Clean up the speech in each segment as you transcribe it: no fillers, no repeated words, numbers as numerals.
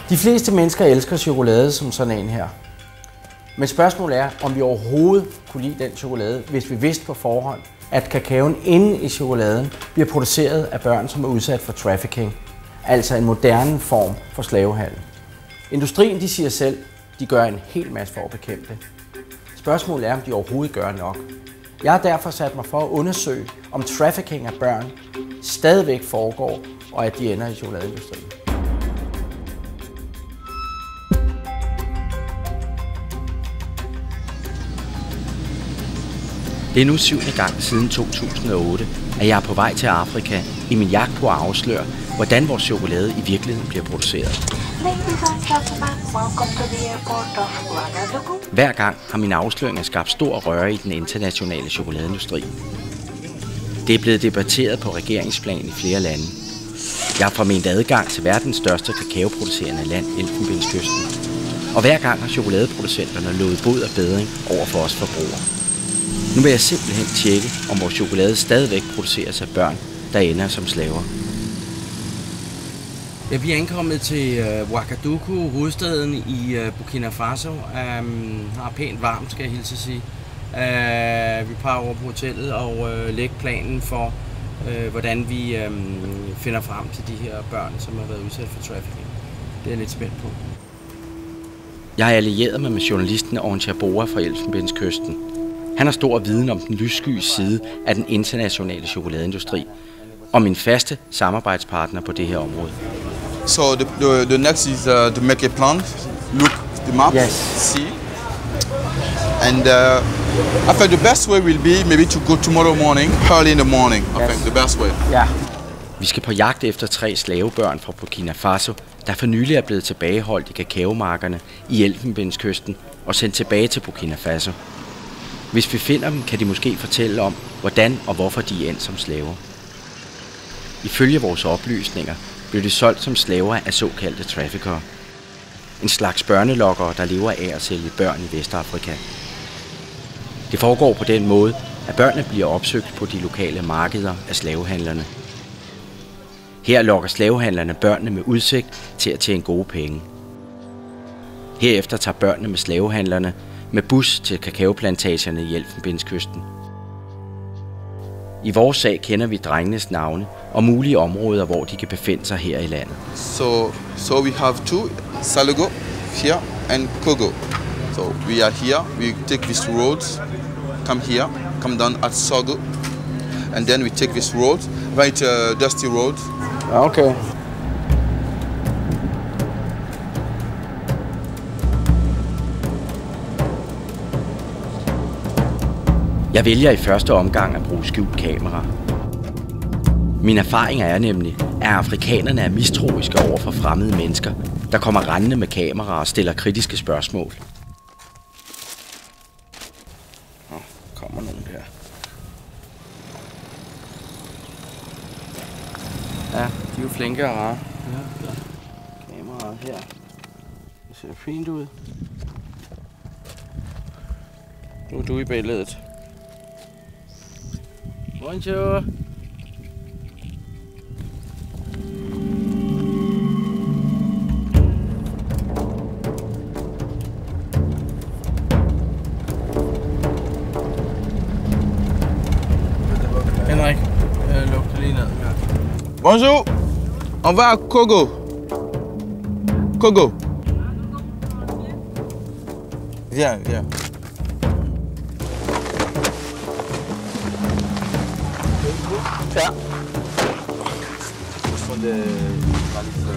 De fleste mennesker elsker chokolade som sådan en her. Men spørgsmålet er, om vi overhovedet kunne lide den chokolade, hvis vi vidste på forhånd, at kakaoen inde i chokoladen bliver produceret af børn, som er udsat for trafficking. Altså en moderne form for slavehandel. Industrien de siger selv, de gør en hel masse for at bekæmpe det. Spørgsmålet er, om de overhovedet gør nok. Jeg har derfor sat mig for at undersøge, om trafficking af børn stadigvæk foregår, og at de ender i chokoladeindustrien. Det er nu 7. gang siden 2008, at jeg er på vej til Afrika i min jagt på at afsløre, hvordan vores chokolade i virkeligheden bliver produceret. Hver gang har mine afsløringer skabt stor røre i den internationale chokoladeindustri. Det er blevet debatteret på regeringsplan i flere lande. Jeg har forment adgang til verdens største kakaoproducerende land, Elfenbenskysten. Og hver gang har chokoladeproducenterne lovet bod og bedring over for os forbrugere. Nu vil jeg simpelthen tjekke, om vores chokolade stadigvæk produceres af børn, der ender som slaver. Ja, vi er ankommet til Ouagadougou, hovedstaden i Burkina Faso. Har pænt varmt, skal jeg hilse at sige. Vi parer over på hotellet og lægger planen for, hvordan vi finder frem til de her børn, som har været udsat for trafficking. Det er jeg lidt spændt på. Jeg har allieret mig med journalisten Oncha Boa fra Elfenbenskysten. Han har stor viden om den lyssky side af den internationale chokoladeindustri, og min faste samarbejdspartner på det her område. So the next is to make a plan, look the map, yes. See, and I think the best way will be maybe to go tomorrow morning, early in the morning. I think the best way. Yeah. Vi skal på jagt efter 3 slavebørn fra Burkina Faso, der for nylig er blevet tilbageholdt i kakaomarkerne i Elfenbenskysten og sendt tilbage til Burkina Faso. Hvis vi finder dem, kan de måske fortælle om, hvordan og hvorfor de er endt som slaver. Ifølge vores oplysninger blev de solgt som slaver af såkaldte traffickere. En slags børnelokkere, der lever af at sælge børn i Vestafrika. Det foregår på den måde, at børnene bliver opsøgt på de lokale markeder af slavehandlerne. Her lokker slavehandlerne børnene med udsigt til at tjene gode penge. Herefter tager børnene med slavehandlerne med bus til kakaoplantagerne i Elfenbenskysten. I vores sag kender vi drengenes navne og mulige områder, hvor de kan befinde sig her i landet. So we have 2, Salogo here and Kogo. So we are here, we take this road, come here, come down at Sogo, and then we take this road, right dusty road. Okay. Jeg vælger i første omgang at bruge skjult kamera. Min erfaring er nemlig, at afrikanerne er mistroiske over for fremmede mennesker, der kommer rendende med kamera og stiller kritiske spørgsmål. Kommer nogen her. Ja, de er jo flinke og rare. Ja. Kameraet her. Det ser fint ud. Nu er du i billedet. Bonjour. Henrik, lugter lige ned her. Bonjour, on va à Kogo. Kogo. Viens, viens. Ja. Ce sont des journalistes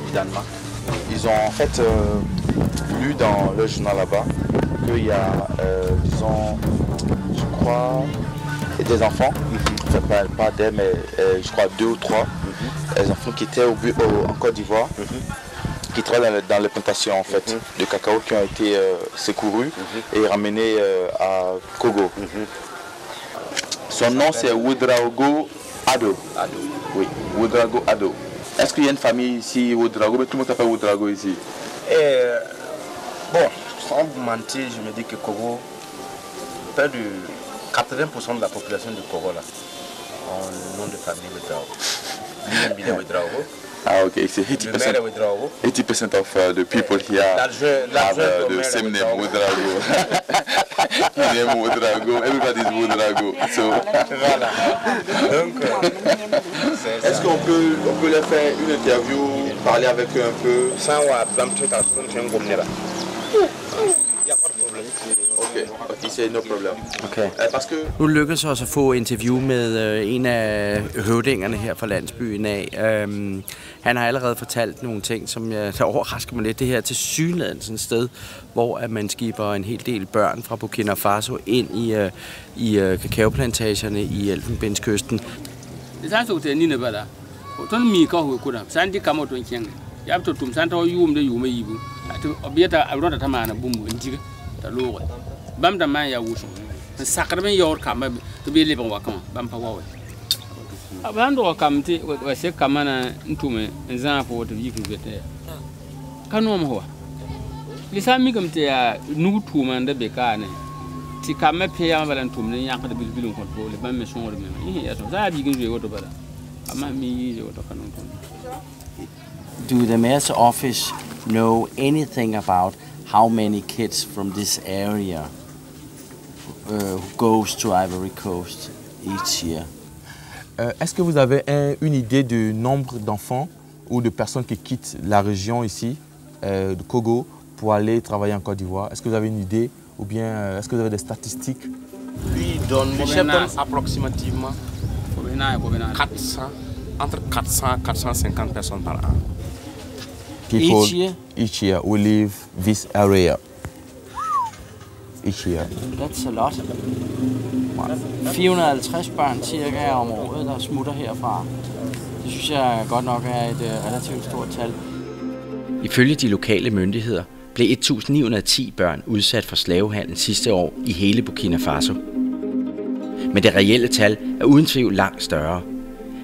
du Danemark. Ils ont en fait lu dans le journal là-bas qu'il y a, disons, je crois, des enfants, enfin, pas des, mais je crois 2 ou 3, des enfants qui étaient en Côte d'Ivoire, qui travaillent dans les plantations en fait, de cacao qui ont été secourus et ramenés à Kogo. Son nom c'est Ouedraogo Ado. Ado. Oui, Ouedraogo Ado. Est-ce qu'il y a une famille ici, Ouedraogo? Mais tout le monde s'appelle Ouedraogo ici. Bon, sans vous mentir, je me dis que Kogo, près de 80% de la population du Congo là, ont le nom de famille Ouedraogo. Lui-même il est Ouedraogo. Ah, okay. So 80% of the people here have the same name, Ouedraogo. His name Ouedraogo. Everybody is Ouedraogo. So, Voilà. Donc, est-ce qu'on peut leur faire une interview, parler avec eux un peu? sans avoir Okay, c'est no problem. Okay. Parce que Nu lykkedes os at få interview med en af høvdingerne her fra landsbyen af. Han har allerede fortalt nogle ting, som der overrasker mig lidt. Det her til synligheden sådan et sted, hvor at man skiber en hel del børn fra Burkina Faso ind i kakaoplantagerne i Elfenbenskysten. Det er så det ni bala. Og ton mi ka ho kuda. Sandi kamo ton kyang. Ya to tum santa yum de yum yibu. To obieta alroda tamana bumbu njiga. Ta lore. Bam da man ya wusu. Sakar men yor kama to be leben wa kama. Bam pa wawe. Abando kamti wa se kamana ntume nza po to yiku gete. Kanu mo ho. Lisa mi kamte ya nugu tuma nda be ka ne. Ti kama pe ya bala ntume ne yakada bilbilun ko to le bam me sonor me. Yi ya so za bi gin wo to bala. Ama mi wo to kanu to. Do the mayor's office know anything about how many kids from this area who goes to Ivory Coast each year? Est-ce que vous avez une idée du nombre d'enfants ou de personnes qui quittent la région ici, de Kogo, pour aller travailler en Côte d'Ivoire? Est-ce que vous avez une idée ou bien est-ce que vous avez des statistiques? lui donne, le chef donne approximativement 400, entre 400 et 450 personnes par an. People Each year? will leave this area. Each year. That's a lot. 450 børn cirka om året, der smutter herfra. Det synes jeg godt nok er et relativt stort tal. Ifølge de lokale myndigheder blev 1910 børn udsat for slavehandel sidste år i hele Burkina Faso. Men det reelle tal er uden tvivl langt større.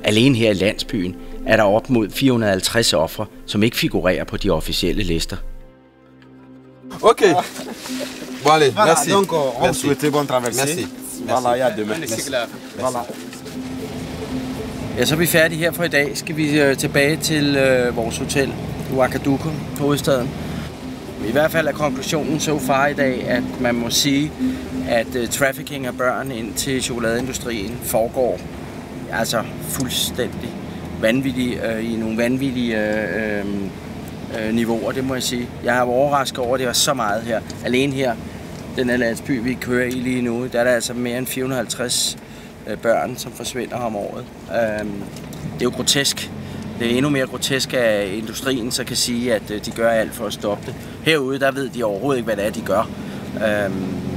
Alene her i landsbyen er der op mod 450 ofre, som ikke figurerer på de officielle lister. Ok. Bon allez, Voilà, merci. donc on vous Merci. souhaite bonne traversée. Merci. Voilà, il y a demain. Voilà. Ja, så er vi færdige her for i dag. Skal vi tilbage til vores hotel i Ouagadougou, hovedstaden. I hvert fald er konklusionen så far i dag, at man må sige, at trafficking af børn ind til chokoladeindustrien foregår altså fuldstændig vanvittigt, i nogle vanvittige niveauer, det må jeg sige. Jeg har overrasket over, at det var så meget her. Alene her, den her landsby, vi kører i lige nu, der er der altså mere end 450 børn, som forsvinder om året. Det er jo grotesk. Det er endnu mere grotesk, at industrien så kan sige, at de gør alt for at stoppe det. Herude, der ved de overhovedet ikke, hvad det er, de gør.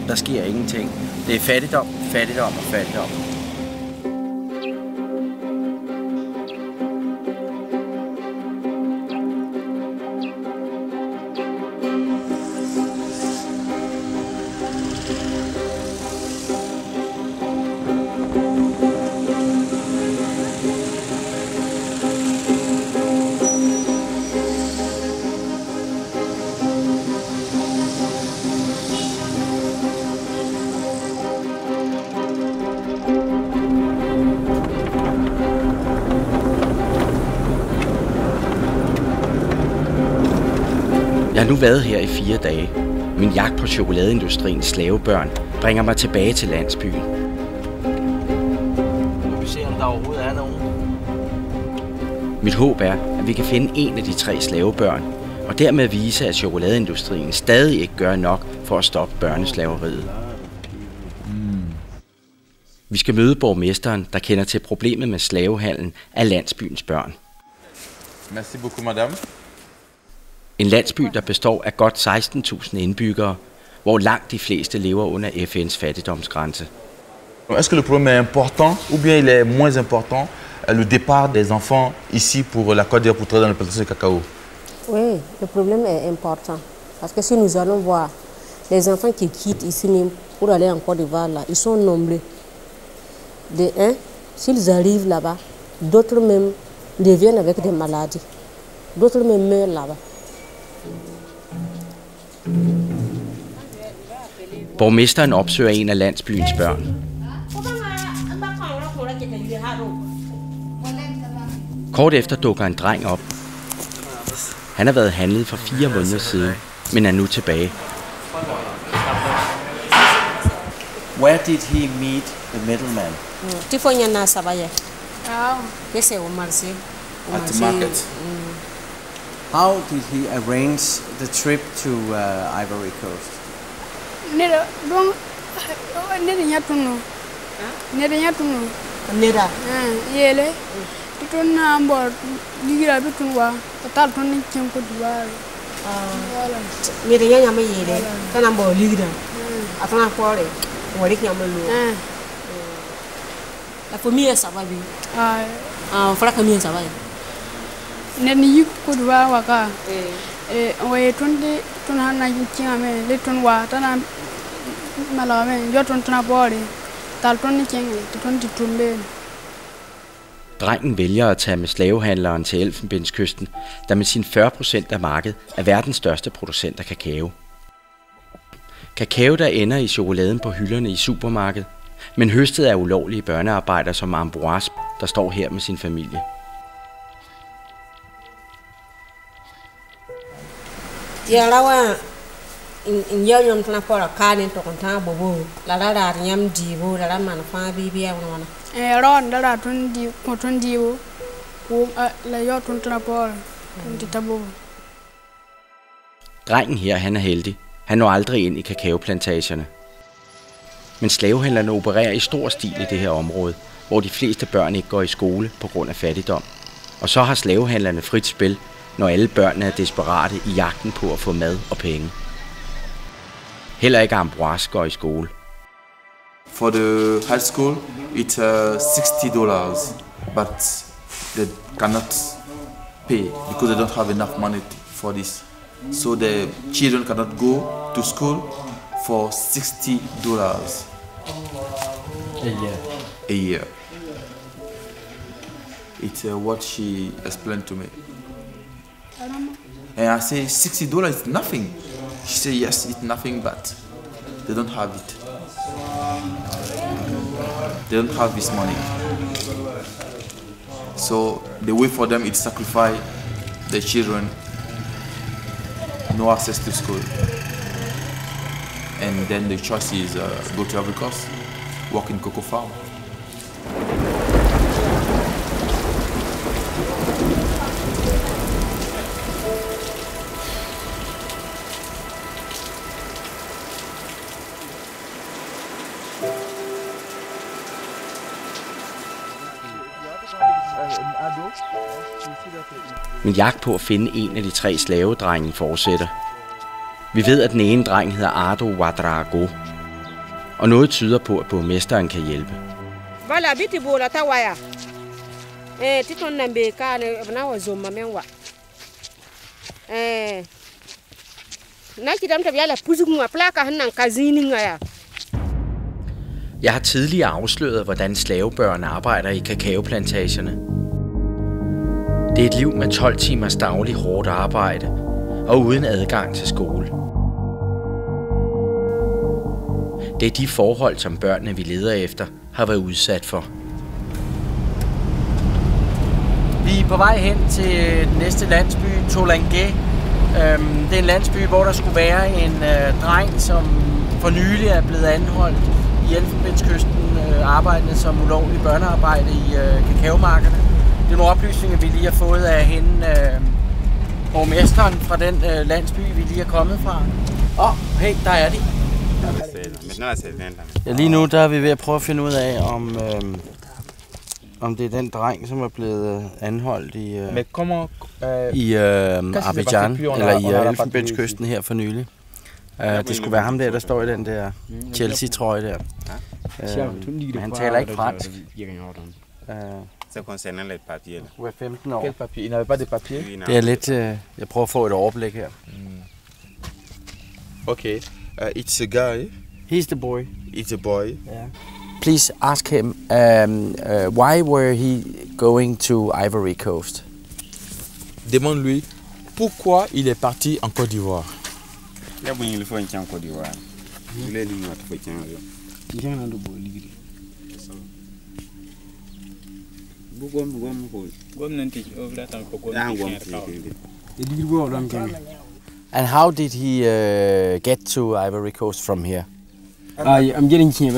Der sker ingenting. Det er fattigdom, fattigdom og fattigdom. Jeg har nu været her i 4 dage. Min jagt på chokoladeindustriens slavebørn bringer mig tilbage til landsbyen. Nu vi se, om der overhovedet er nogen. Mit håb er, at vi kan finde en af de 3 slavebørn, og dermed vise, at chokoladeindustrien stadig ikke gør nok for at stoppe børneslaveriet. Vi skal møde borgmesteren, der kender til problemet med slavehandlen af landsbyens børn. Merci beaucoup, madame. En landsby, der består af godt 16.000 indbyggere, hvor langt de fleste lever under FN's fattigdomsgrænse. Est-ce que le problème est important ou bien il est moins important, le départ des enfants ici pour la Côte d'Ivoire pour travailler dans le plantation de cacao? Oui, le problème est important. Parce que si nous allons voir les enfants qui quittent ici pour aller en Côte d'Ivoire, là, ils sont nombreux. De un, s'ils arrivent là-bas, d'autres même reviennent avec des maladies. D'autres même meurent là-bas. Borgmesteren opsøger en af landsbyens børn. Kort efter dukker en dreng op. Han har været handlet for 4 måneder siden, men er nu tilbage. Where did he meet the middleman? Tifonyana sabaya. Kese umarsi. At the market. How did he arrange the trip to Ivory Coast? Neda don neda nyatunu. Neda nyatunu. Neda. Yele. Tutun na mbor digira bitunwa. Total toni chenko duwar. Neda nyama yele. Kana mbor ligira. Atana kwore. Wari nyamalu. La famille sababi. Fala famille sababi. Neni yikuduwa waka. We tunde tunana chiame le tunwa tana malame jotun tuna bori. Tal tunni chenge tunti tumbe. Drengen vælger at tage med slavehandleren til Elfenbenskysten, der med sin 40% af markedet er verdens største producent af kakao. Kakao, der ender i chokoladen på hylderne i supermarkedet, men høstet af ulovlige børnearbejdere som Ambroise, der står her med sin familie. Yalawa in yanyam tana pora kane to konta bobo la la nyam dibo la man fa bibiya wona ron la tundi ko tundi wo la yo tuna pora tundi tabo. Drengen her, han er heldig. Han når aldrig ind i kakaoplantagerne. Men slavehandlerne opererer i stor stil i det her område, hvor de fleste børn ikke går i skole på grund af fattigdom. Og så har slavehandlerne frit spil, når alle børnene er desperate i jagten på at få mad og penge. Heller ikke Ambroise går i skole. For the high school, it's $60, but they cannot pay because they don't have enough money for this. So the children cannot go to school for $60 a year. It's what she explained to me. And I say $60 is nothing. She said yes, it's nothing, but they don't have it. They don't have this money. So the way for them is to sacrifice their children, no access to school. And then the choice is go to Ivory Coast, work in cocoa farm. Men jagt på at finde en af de 3 slavedrenge fortsætter. Vi ved, at den ene dreng hedder Ardo Ouedraogo, og noget tyder på, at borgmesteren kan hjælpe. Jeg har tidligere afsløret, hvordan slavebørn arbejder i kakaoplantagerne. Det er et liv med 12 timers daglig hårdt arbejde og uden adgang til skole. Det er de forhold, som børnene, vi leder efter, har været udsat for. Vi er på vej hen til den næste landsby, Tolangé. Det er en landsby, hvor der skulle være en dreng, som for nylig er blevet anholdt i Elfenbenskysten, arbejdende som ulovlig børnearbejde i kakaomarkerne. Det er nogle oplysninger, vi lige har fået af hende, borgmesteren fra den landsby, vi lige er kommet fra. Hey, der er de. Ja, lige nu der er vi ved at prøve at finde ud af, om det er den dreng, som er blevet anholdt i Abidjan, eller i Elfenbenskysten her for nylig. Det skulle være ham der står i den der Chelsea-trøje der. Men han taler ikke fransk. Du er 15 år. Det er lidt... Jeg prøver at få et overblik her. Okay, it's a guy. He's the boy. It's a boy. Yeah. Please ask him, why were he going to Ivory Coast? Demande-lui pourquoi il est parti en Côte d'Ivoire. And how did he get to Ivory Coast from here? I'm getting king.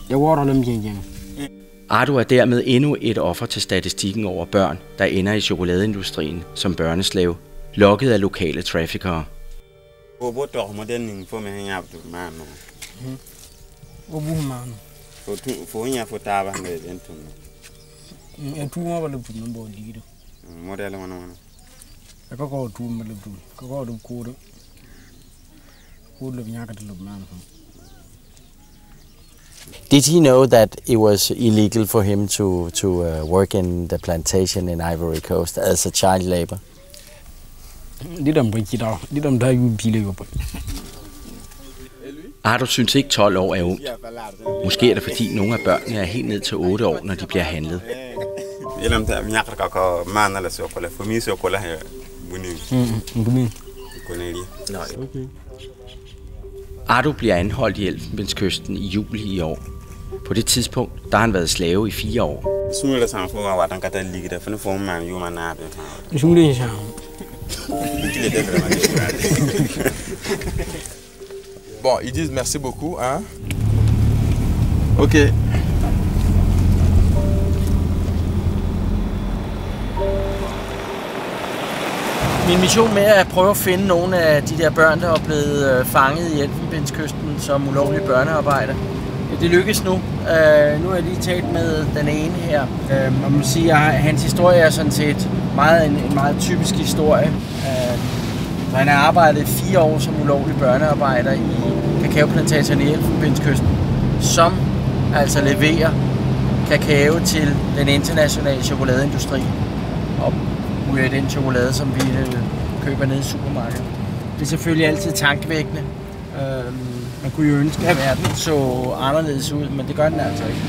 Jeg var der king. Ardo er dermed endnu et offer til statistikken over børn, der ender i chokoladeindustrien som børneslave, lokket af lokale traffickere. Did he know that it was illegal for him to work in the plantation in Ivory Coast as a child labor? Ardo synes ikke 12 år er ungt. Måske er det fordi nogle af børnene er helt ned til 8 år, når de bliver handlet. Ardo bliver anholdt i Elfenbenskysten i juli i år. På det tidspunkt, der har han været slave i 4 år. Bon, ils disent merci beaucoup, hein? Ok. Min mission med at prøve at finde nogle af de der børn, der er blevet fanget i Elfenbenskysten som ulovlige børnearbejder, det lykkes nu. Nu har jeg lige talt med den ene her, og man siger, at hans historie er sådan set en meget typisk historie. Han har arbejdet 4 år som ulovlig børnearbejder i kakaoplantagen i Elfenbenskysten, som altså leverer kakao til den internationale chokoladeindustri. Og den chokolade, som vi køber nede i supermarkedet. Det er selvfølgelig altid tankevækkende. Man kunne jo ønske, at verden så anderledes ud, men det gør den altså ikke.